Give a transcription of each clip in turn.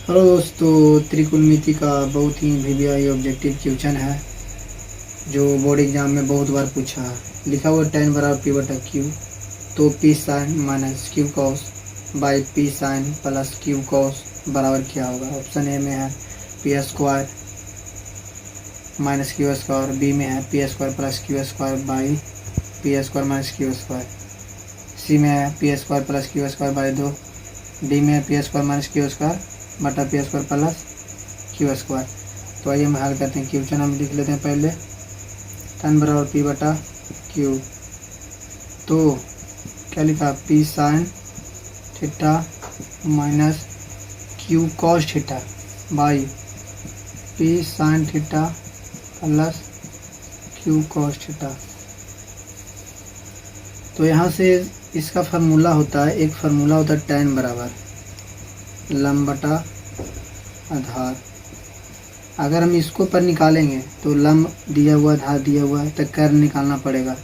Hello दोस्तों, त्रिकोणमिति का बहुत ही वीवीआई ऑब्जेक्टिव क्वेश्चन है जो बोर्ड एग्जाम में बहुत बार पूछा है। लिखा हुआ tan बराबर पी बटा क्यू, तो p sine minus q cos by p sine plus q cos बराबर क्या होगा। ऑप्शन ए में है p square minus q square, B में है p square plus q square by p square minus q square, C में है p square plus q square by 2, D में है p square minus q square बटा p square plus q square. तो आइए हम हल करते हैं। क्वेश्चन हम लिख लेते हैं पहले, tan बराबर पी बटा क्यू, तो क्या लिखा P sine theta minus q cos theta by p sine theta plus q cos theta. तो यहाँ से इसका फार्मूला होता है, एक फार्मूला होता है tan बराबर लंब बटा आधार। अगर हम इसको पर निकालेंगे तो लंब दिया हुआ आधार दिया हुआ है तो कर निकालना पड़ेगा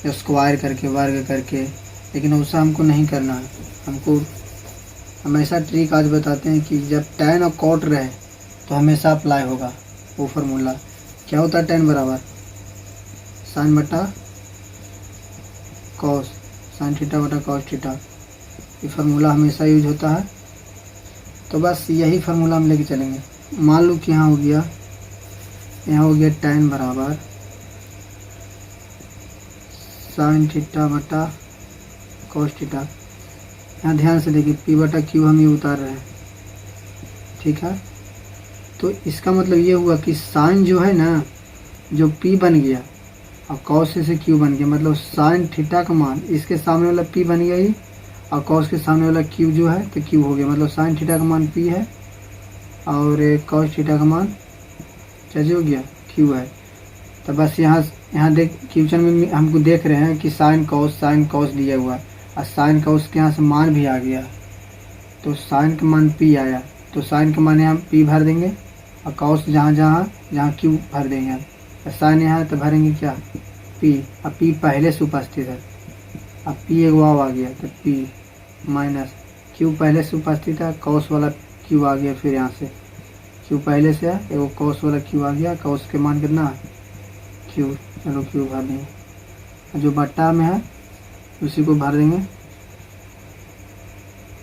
स्क्वायर करके वर्ग करके, लेकिन वैसा हमको नहीं करना है। हम ऐसा ट्रिक आज बताते हैं कि जब tan और कॉट रहे तो हमेशा अप्लाई होगा वो फार्मूला। क्या होता है tan बराबर साइन बटा कॉस, साइन थीटा बटा कॉस थीटा। ये फार्मूला हमेशा यूज होता है, तो बस यही फार्मूला हम लेके चलेंगे। मान लो कि यहाँ हो गया tan बराबर साइन थीटा बटा कॉस थीटा। यहाँ ध्यान से देखिए पी बटा क्यू हम ये उतार रहे हैं, ठीक है। तो इसका मतलब ये हुआ कि साइन जो है ना, जो पी बन गया और कॉस से क्यू बन गया, मतलब साइन थीटा का मान इसके सामने वाला पी बन गया ही, और कॉस के सामने वाला क्यू जो है तो क्यू हो गया। मतलब साइन थीटा का मान पी है और कॉस थीटा का मान क्या हो गया क्यू है। तो बस यहाँ देख क्वेश्चन में हमको देख रहे हैं कि साइन कॉस दिया हुआ है और साइन कॉस के यहाँ से मान भी आ गया, तो साइन का मान पी आया, तो साइन का मान यहाँ पी भर देंगे और कॉस जहाँ क्यू भर देंगे। तो साइन यहाँ तो भरेंगे क्या पी, अब पी पहले से उपस्थित है, अब पी एक वाव आ गया तो पी माइनस क्यू पहले से उपस्थित है, कॉस वाला क्यू आ गया, फिर यहाँ से क्यू पहले से है, एगो कॉस वाला क्यू आ गया, कॉस के मान कितना है क्यू, चलो क्यू भर देंगे। जो बट्टा में है उसी को भर देंगे,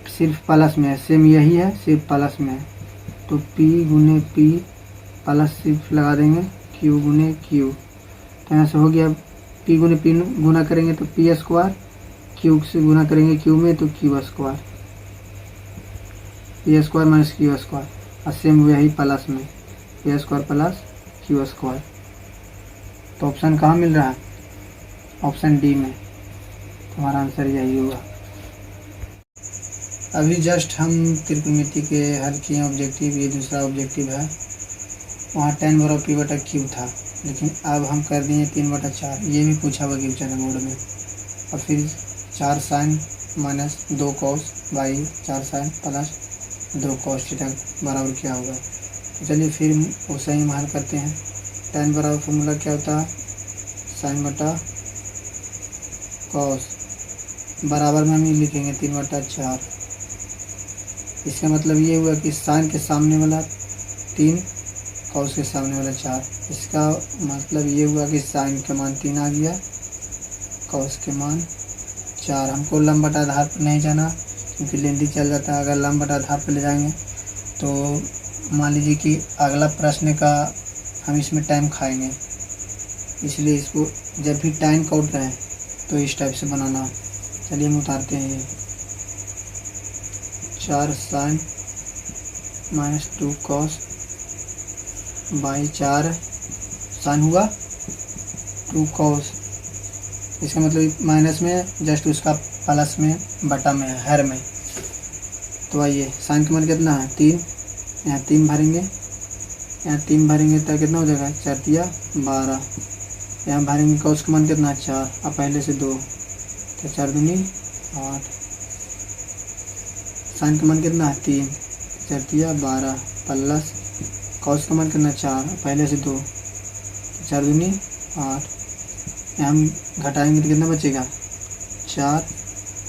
सिर्फ प्लस में है, सेम यही है सिर्फ प्लस में है, तो पी गुने पी प्लस सिर्फ लगा देंगे क्यू गुने क्यू। तो यहाँ से हो गया पी गुने पी गुना करेंगे तो पी स्क्वायर, क्यू से गुना करेंगे क्यू में तो Q square, P square minus q square, और सेम वही प्लस में P square plus q square. तो ऑप्शन कहाँ मिल रहा है, ऑप्शन डी में। तुम्हारा आंसर यही होगा। अभी जस्ट हम त्रिकोणमिति के हल किए ऑब्जेक्टिव, ये दूसरा ऑब्जेक्टिव है। वहाँ tan बराबर पी बटा क्यू था, लेकिन अब हम कर दिए 3/4। ये भी पूछा हुआ क्वेश्चन है बोर्ड में। और फिर 4 sine minus 2 cos by 4 sine plus 2 cos theta बराबर क्या होगा। तो चलिए फिर वैसे ही हम हल करते हैं। tan बराबर फॉर्मूला क्या होता है साइन बटा कॉस, बराबर में हम ये लिखेंगे 3/4। इसका मतलब ये हुआ कि साइन के सामने वाला 3, कॉस के सामने वाला 4। इसका मतलब ये हुआ कि साइन का मान 3 आ गया, कॉस के मान 4। हमको लंब बटा आधार पर नहीं जाना क्योंकि लेंदी चल जाता है। अगर लंब बटा आधार पर ले जाएंगे तो मान लीजिए कि अगला प्रश्न का हम इसमें टाइम खाएंगे, इसलिए इसको जब भी टाइम काउंट रहे तो इस टाइप से बनाना। चलिए हम उतारते हैं ये 4 sine minus 2 cos by 4 sine हुआ 2 कॉस। इसका मतलब माइनस में जस्ट उसका प्लस में बटा में है, हर में। तो आइए साइन का मान कितना है 3, यहाँ 3 भरेंगे, यहाँ 3 भरेंगे तो कितना हो जाएगा 4 तिया 12। यहाँ भरेंगे कॉस का मान कितना 4, अब पहले से 2 तो 4 दूनी 8। साइन का मान कितना है 3, 4 तिया 12 प्लस कॉस का मान कितना 4, पहले से 2 तो 4 दूनी 8। यहाँ हम घटाएंगे तो कितना बचेगा 4,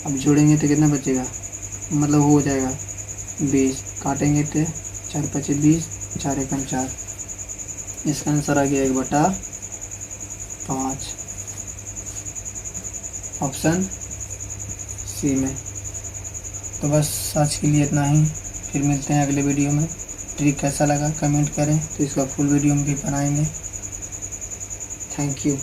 अब जोड़ेंगे तो कितना बचेगा, मतलब हो जाएगा 20, काटेंगे तो 4 5 20, 4 1 4। इसका आंसर आ गया 1/5, ऑप्शन सी में। तो बस आज के लिए इतना ही, फिर मिलते हैं अगले वीडियो में। ट्रिक कैसा लगा कमेंट करें, तो इसका फुल वीडियो हम भी बनाएंगे। Thank you.